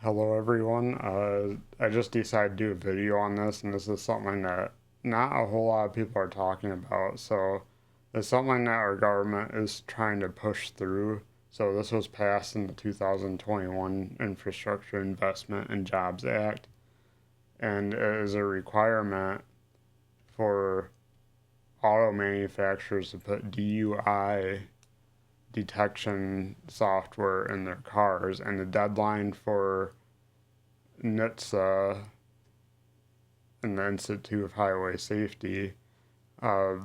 Hello everyone. I just decided to do a video on this, and this is something that not a whole lot of people are talking about. So it's something that our government is trying to push through. So this was passed in the 2021 Infrastructure Investment and Jobs Act, and it is a requirement for auto manufacturers to put DUI detection software in their cars, and the deadline for NHTSA and the Institute of Highway Safety uh,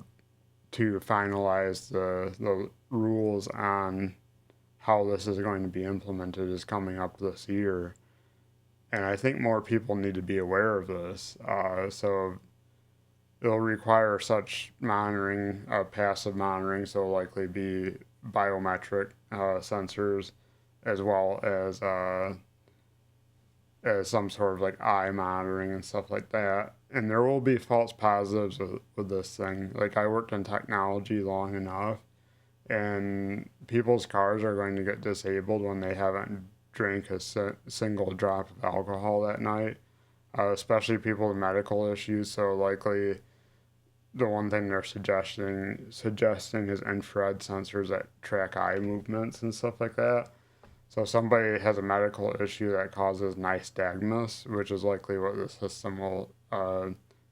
to finalize the rules on how this is going to be implemented is coming up this year. And I think more people need to be aware of this. So it'll require such monitoring, passive monitoring, so it'll likely be biometric sensors, as well as some sort of like eye monitoring and stuff like that. And there will be false positives with this thing. Like, I worked in technology long enough, and people's cars are going to get disabled when they haven't drank a single drop of alcohol that night, especially people with medical issues. So likely the one thing they're suggesting is infrared sensors that track eye movements and stuff like that. So if somebody has a medical issue that causes nystagmus, which is likely what the system will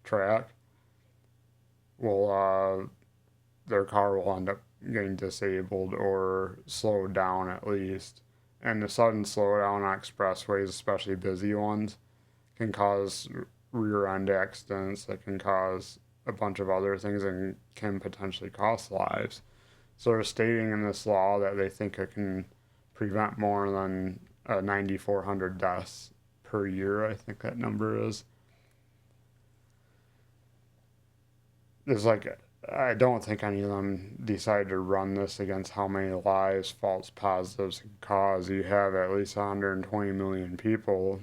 track, their car will end up getting disabled or slowed down at least. And the sudden slowdown on expressways, especially busy ones, can cause rear end accidents that can cause a bunch of other things and can potentially cost lives. So they're stating in this law that they think it can prevent more than 9,400 deaths per year, I think that number is. There's like, I don't think any of them decided to run this against how many lives false positives can cause. You have at least 120 million people,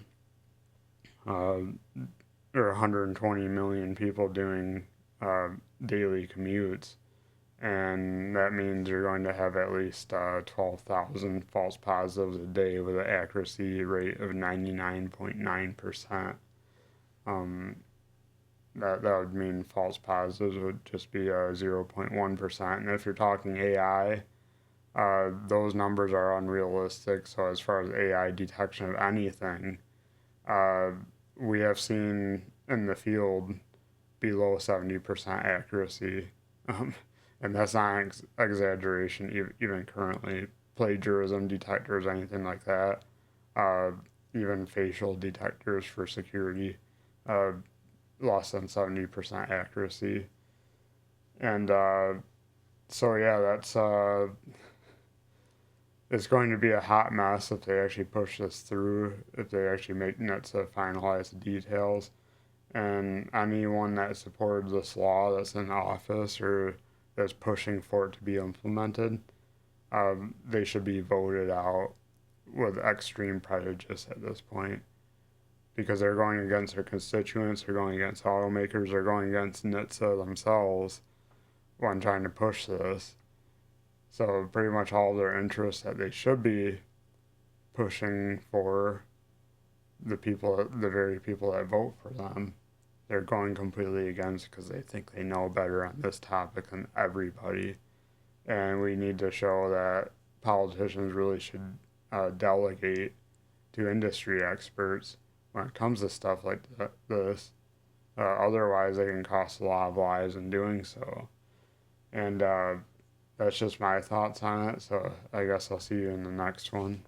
or 120 million people doing daily commutes, and that means you're going to have at least 12,000 false positives a day with an accuracy rate of 99.9%. That would mean false positives would just be 0.1%. And if you're talking AI, those numbers are unrealistic. So as far as AI detection of anything, we have seen in the field below 70% accuracy. And that's not an exaggeration, even currently. Plagiarism detectors, anything like that, even facial detectors for security, less than 70% accuracy. And so, yeah, it's going to be a hot mess if they actually push this through, if they actually make NHTSA finalize the details. And anyone that supported this law that's in office or that's pushing for it to be implemented, they should be voted out with extreme prejudice at this point, because they're going against their constituents, they're going against automakers, they're going against NHTSA themselves when trying to push this. So pretty much all their interests that they should be pushing for the very people that vote for them, they're going completely against because they think they know better on this topic than everybody. And we need to show that politicians really should delegate to industry experts when it comes to stuff like this. Otherwise, they can cost a lot of lives in doing so. And that's just my thoughts on it. So I guess I'll see you in the next one.